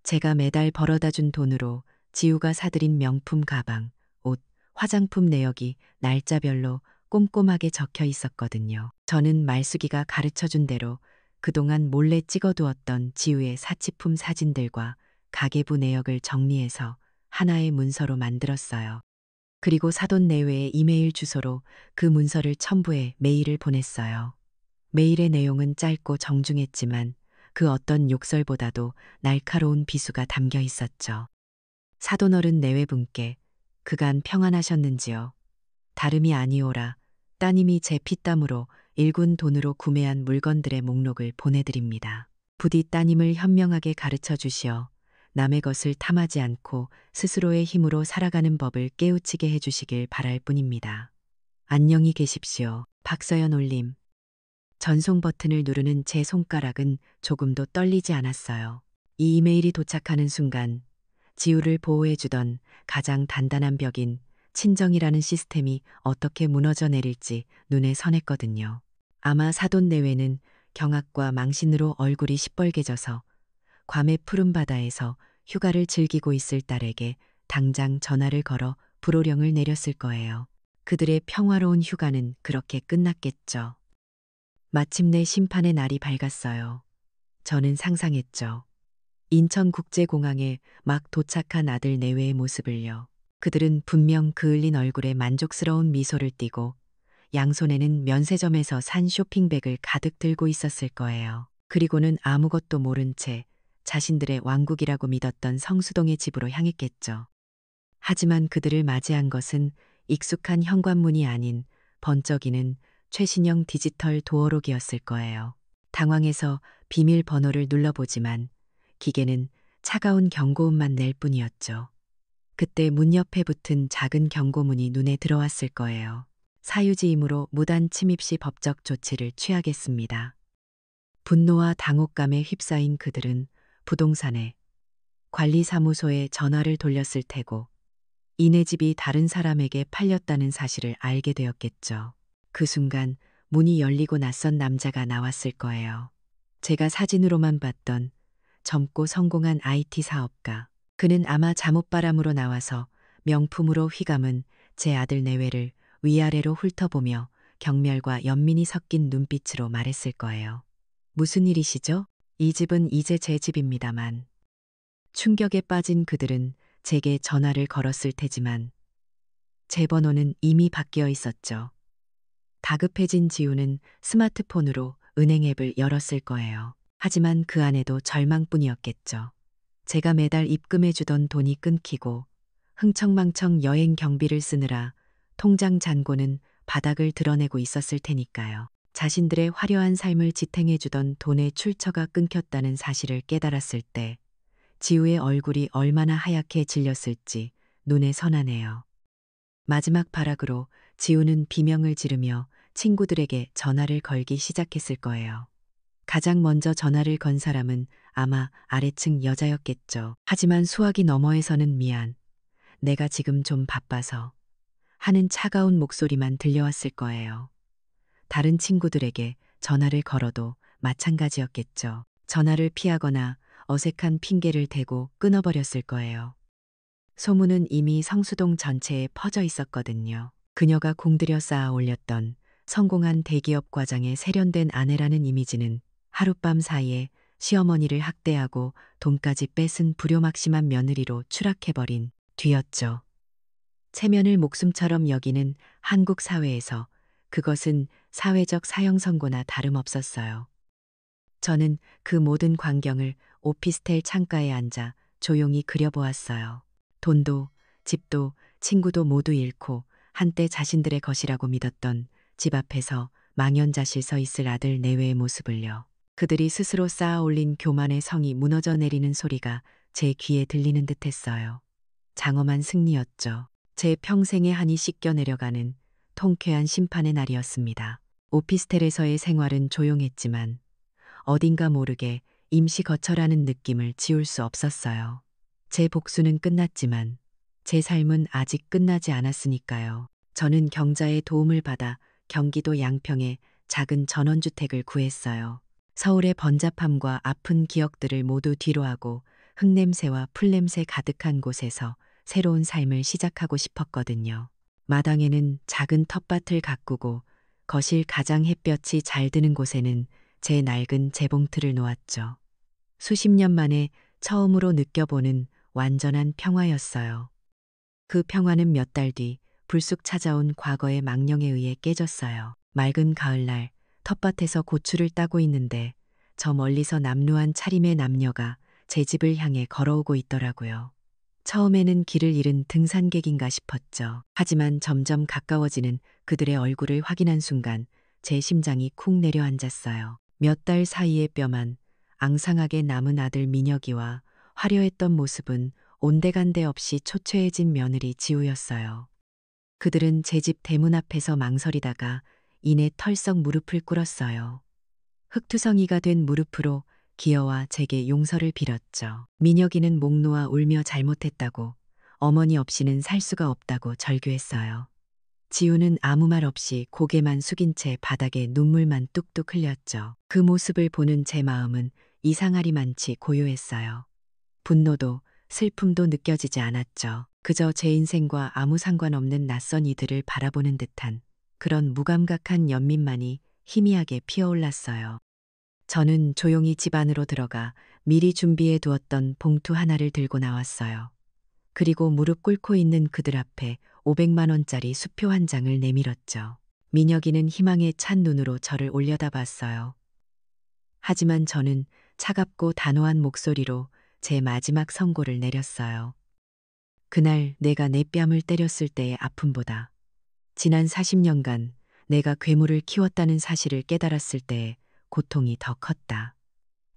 제가 매달 벌어다 준 돈으로 지우가 사들인 명품 가방, 옷, 화장품 내역이 날짜별로 꼼꼼하게 적혀 있었거든요. 저는 말숙이가 가르쳐 준 대로 그동안 몰래 찍어두었던 지우의 사치품 사진들과 가계부 내역을 정리해서 하나의 문서로 만들었어요. 그리고 사돈 내외의 이메일 주소로 그 문서를 첨부해 메일을 보냈어요. 메일의 내용은 짧고 정중했지만 그 어떤 욕설보다도 날카로운 비수가 담겨 있었죠. 사돈어른 내외분께 그간 평안하셨는지요? 다름이 아니오라 따님이 제 피땀으로 일군 돈으로 구매한 물건들의 목록을 보내드립니다. 부디 따님을 현명하게 가르쳐 주시어 남의 것을 탐하지 않고 스스로의 힘으로 살아가는 법을 깨우치게 해주시길 바랄 뿐입니다. 안녕히 계십시오. 박서연 올림. 전송 버튼을 누르는 제 손가락은 조금도 떨리지 않았어요. 이 이메일이 도착하는 순간 지우를 보호해주던 가장 단단한 벽인 친정이라는 시스템이 어떻게 무너져 내릴지 눈에 선했거든요. 아마 사돈 내외는 경악과 망신으로 얼굴이 시뻘개져서 괌의 푸른 바다에서 휴가를 즐기고 있을 딸에게 당장 전화를 걸어 불호령을 내렸을 거예요. 그들의 평화로운 휴가는 그렇게 끝났겠죠. 마침내 심판의 날이 밝았어요. 저는 상상했죠. 인천국제공항에 막 도착한 아들 내외의 모습을요. 그들은 분명 그을린 얼굴에 만족스러운 미소를 띠고 양손에는 면세점에서 산 쇼핑백을 가득 들고 있었을 거예요. 그리고는 아무것도 모른 채 자신들의 왕국이라고 믿었던 성수동의 집으로 향했겠죠. 하지만 그들을 맞이한 것은 익숙한 현관문이 아닌 번쩍이는 최신형 디지털 도어록이었을 거예요. 당황해서 비밀번호를 눌러보지만 기계는 차가운 경고음만 낼 뿐이었죠. 그때 문 옆에 붙은 작은 경고문이 눈에 들어왔을 거예요. 사유지임으로 무단 침입 시 법적 조치를 취하겠습니다. 분노와 당혹감에 휩싸인 그들은 부동산에 관리사무소에 전화를 돌렸을 테고 이내 집이 다른 사람에게 팔렸다는 사실을 알게 되었겠죠. 그 순간 문이 열리고 낯선 남자가 나왔을 거예요. 제가 사진으로만 봤던 젊고 성공한 IT 사업가. 그는 아마 잠옷바람으로 나와서 명품으로 휘감은 제 아들 내외를 위아래로 훑어보며 경멸과 연민이 섞인 눈빛으로 말했을 거예요. 무슨 일이시죠? 이 집은 이제 제 집입니다만. 충격에 빠진 그들은 제게 전화를 걸었을 테지만 제 번호는 이미 바뀌어 있었죠. 다급해진 지우는 스마트폰으로 은행 앱을 열었을 거예요. 하지만 그 안에도 절망뿐이었겠죠. 제가 매달 입금해주던 돈이 끊기고 흥청망청 여행 경비를 쓰느라 통장 잔고는 바닥을 드러내고 있었을 테니까요. 자신들의 화려한 삶을 지탱해주던 돈의 출처가 끊겼다는 사실을 깨달았을 때 지우의 얼굴이 얼마나 하얗게 질렸을지 눈에 선하네요. 마지막 발악으로 지우는 비명을 지르며 친구들에게 전화를 걸기 시작했을 거예요. 가장 먼저 전화를 건 사람은 아마 아래층 여자였겠죠. 하지만 수화기 너머에서는 미안, 내가 지금 좀 바빠서 하는 차가운 목소리만 들려왔을 거예요. 다른 친구들에게 전화를 걸어도 마찬가지였겠죠. 전화를 피하거나 어색한 핑계를 대고 끊어버렸을 거예요. 소문은 이미 성수동 전체에 퍼져 있었거든요. 그녀가 공들여 쌓아 올렸던 성공한 대기업 과장의 세련된 아내라는 이미지는 하룻밤 사이에 시어머니를 학대하고 돈까지 뺏은 불효막심한 며느리로 추락해버린 뒤였죠. 체면을 목숨처럼 여기는 한국 사회에서 그것은 사회적 사형 선고나 다름없었어요. 저는 그 모든 광경을 오피스텔 창가에 앉아 조용히 그려보았어요. 돈도, 집도, 친구도 모두 잃고 한때 자신들의 것이라고 믿었던 집 앞에서 망연자실 서 있을 아들 내외의 모습을요. 그들이 스스로 쌓아 올린 교만의 성이 무너져 내리는 소리가 제 귀에 들리는 듯 했어요. 장엄한 승리였죠. 제 평생의 한이 씻겨 내려가는 통쾌한 심판의 날이었습니다. 오피스텔에서의 생활은 조용했지만 어딘가 모르게 임시 거처라는 느낌을 지울 수 없었어요. 제 복수는 끝났지만 제 삶은 아직 끝나지 않았으니까요. 저는 경자의 도움을 받아 경기도 양평에 작은 전원주택을 구했어요. 서울의 번잡함과 아픈 기억들을 모두 뒤로하고 흙냄새와 풀냄새 가득한 곳에서 새로운 삶을 시작하고 싶었거든요. 마당에는 작은 텃밭을 가꾸고 거실 가장 햇볕이 잘 드는 곳에는 제 낡은 재봉틀을 놓았죠. 수십 년 만에 처음으로 느껴보는 완전한 평화였어요. 그 평화는 몇 달 뒤 불쑥 찾아온 과거의 망령에 의해 깨졌어요. 맑은 가을날 텃밭에서 고추를 따고 있는데 저 멀리서 남루한 차림의 남녀가 제 집을 향해 걸어오고 있더라고요. 처음에는 길을 잃은 등산객인가 싶었죠. 하지만 점점 가까워지는 그들의 얼굴을 확인한 순간 제 심장이 쿵 내려앉았어요. 몇 달 사이의 뼈만 앙상하게 남은 아들 민혁이와 화려했던 모습은 온데간데 없이 초췌해진 며느리 지우였어요. 그들은 제 집 대문 앞에서 망설이다가 이내 털썩 무릎을 꿇었어요. 흙투성이가 된 무릎으로 기어와 제게 용서를 빌었죠. 민혁이는 목 놓아 울며 잘못했다고, 어머니 없이는 살 수가 없다고 절규했어요. 지우는 아무 말 없이 고개만 숙인 채 바닥에 눈물만 뚝뚝 흘렸죠. 그 모습을 보는 제 마음은 이상하리만치 고요했어요. 분노도 슬픔도 느껴지지 않았죠. 그저 제 인생과 아무 상관없는 낯선 이들을 바라보는 듯한 그런 무감각한 연민만이 희미하게 피어올랐어요. 저는 조용히 집 안으로 들어가 미리 준비해 두었던 봉투 하나를 들고 나왔어요. 그리고 무릎 꿇고 있는 그들 앞에 500만 원짜리 수표 한 장을 내밀었죠. 민혁이는 희망에 찬 눈으로 저를 올려다봤어요. 하지만 저는 차갑고 단호한 목소리로 제 마지막 선고를 내렸어요. 그날 내가 내 뺨을 때렸을 때의 아픔보다 지난 40년간 내가 괴물을 키웠다는 사실을 깨달았을 때의 고통이 더 컸다.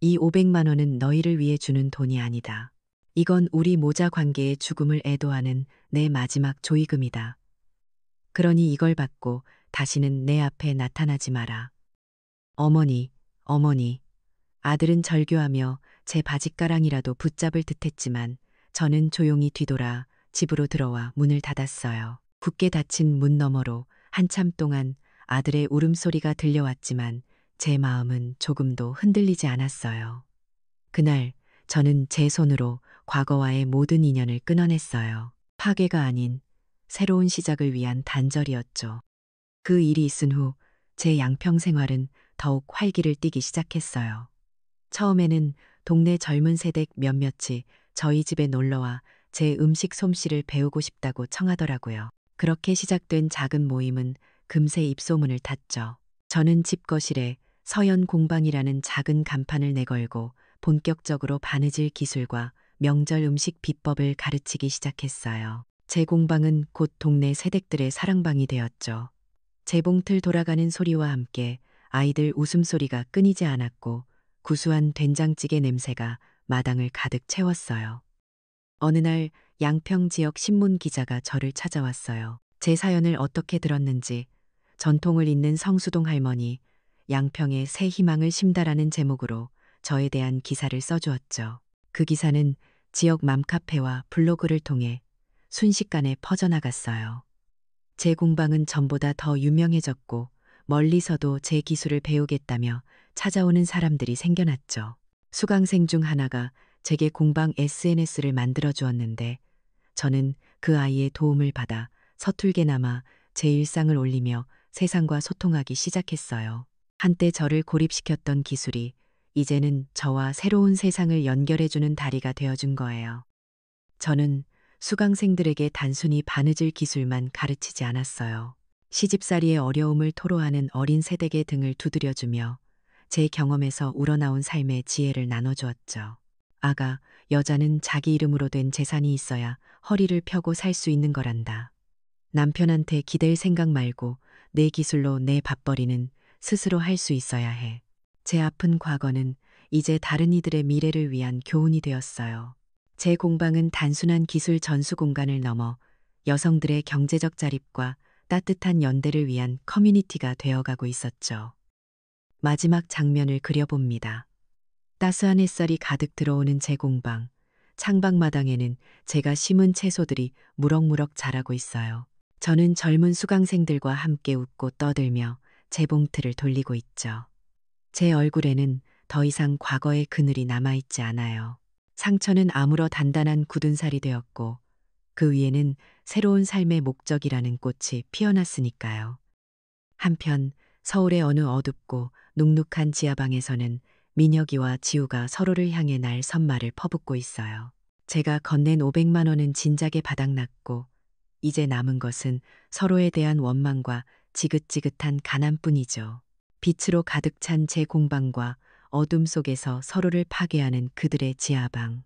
이 500만 원은 너희를 위해 주는 돈이 아니다. 이건 우리 모자 관계의 죽음을 애도하는 내 마지막 조의금이다. 그러니 이걸 받고 다시는 내 앞에 나타나지 마라. 어머니, 어머니. 아들은 절규하며 제 바짓가랑이라도 붙잡을 듯했지만 저는 조용히 뒤돌아 집으로 들어와 문을 닫았어요. 굳게 닫힌 문 너머로 한참 동안 아들의 울음소리가 들려왔지만 제 마음은 조금도 흔들리지 않았어요. 그날 저는 제 손으로 과거와의 모든 인연을 끊어냈어요. 파괴가 아닌 새로운 시작을 위한 단절이었죠. 그 일이 있은 후 제 양평 생활은 더욱 활기를 띠기 시작했어요. 처음에는 동네 젊은 세댁 몇몇이 저희 집에 놀러와 제 음식 솜씨를 배우고 싶다고 청하더라고요. 그렇게 시작된 작은 모임은 금세 입소문을 탔죠. 저는 집 거실에 서연 공방이라는 작은 간판을 내걸고 본격적으로 바느질 기술과 명절 음식 비법을 가르치기 시작했어요. 제 공방은 곧 동네 세댁들의 사랑방이 되었죠. 재봉틀 돌아가는 소리와 함께 아이들 웃음소리가 끊이지 않았고 구수한 된장찌개 냄새가 마당을 가득 채웠어요. 어느 날 양평 지역 신문 기자가 저를 찾아왔어요. 제 사연을 어떻게 들었는지 전통을 잇는 성수동 할머니, 양평에 새 희망을 심다라는 제목으로 저에 대한 기사를 써주었죠. 그 기사는 지역 맘카페와 블로그를 통해 순식간에 퍼져나갔어요. 제 공방은 전보다 더 유명해졌고 멀리서도 제 기술을 배우겠다며 찾아오는 사람들이 생겨났죠. 수강생 중 하나가 제게 공방 SNS를 만들어 주었는데 저는 그 아이의 도움을 받아 서툴게나마 제 일상을 올리며 세상과 소통하기 시작했어요. 한때 저를 고립시켰던 기술이 이제는 저와 새로운 세상을 연결해주는 다리가 되어준 거예요. 저는 수강생들에게 단순히 바느질 기술만 가르치지 않았어요. 시집살이의 어려움을 토로하는 어린 세대의 등을 두드려주며 제 경험에서 우러나온 삶의 지혜를 나눠주었죠. 아가, 여자는 자기 이름으로 된 재산이 있어야 허리를 펴고 살 수 있는 거란다. 남편한테 기댈 생각 말고 내 기술로 내 밥벌이는 스스로 할 수 있어야 해. 제 아픈 과거는 이제 다른 이들의 미래를 위한 교훈이 되었어요. 제 공방은 단순한 기술 전수 공간을 넘어 여성들의 경제적 자립과 따뜻한 연대를 위한 커뮤니티가 되어가고 있었죠. 마지막 장면을 그려봅니다. 따스한 햇살이 가득 들어오는 제 공방. 창밖마당에는 제가 심은 채소들이 무럭무럭 자라고 있어요. 저는 젊은 수강생들과 함께 웃고 떠들며 제 봉투를 돌리고 있죠. 제 얼굴에는 더 이상 과거의 그늘이 남아있지 않아요. 상처는 아물어 단단한 굳은 살이 되었고 그 위에는 새로운 삶의 목적이라는 꽃이 피어났으니까요. 한편 서울의 어느 어둡고 눅눅한 지하방에서는 민혁이와 지우가 서로를 향해 날 선말을 퍼붓고 있어요. 제가 건넨 500만 원은 진작에 바닥났고 이제 남은 것은 서로에 대한 원망과 지긋지긋한 가난뿐이죠. 빛으로 가득 찬 제 공방과 어둠 속에서 서로를 파괴하는 그들의 지하방.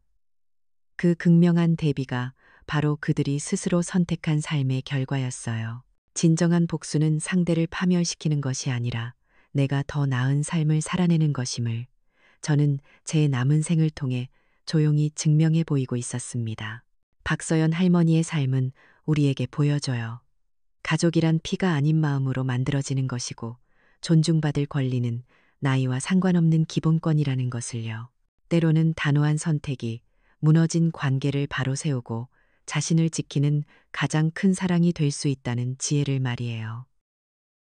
그 극명한 대비가 바로 그들이 스스로 선택한 삶의 결과였어요. 진정한 복수는 상대를 파멸시키는 것이 아니라 내가 더 나은 삶을 살아내는 것임을 저는 제 남은 생을 통해 조용히 증명해 보이고 있었습니다. 박서연 할머니의 삶은 우리에게 보여줘요. 가족이란 피가 아닌 마음으로 만들어지는 것이고 존중받을 권리는 나이와 상관없는 기본권이라는 것을요. 때로는 단호한 선택이 무너진 관계를 바로 세우고 자신을 지키는 가장 큰 사랑이 될 수 있다는 지혜를 말이에요.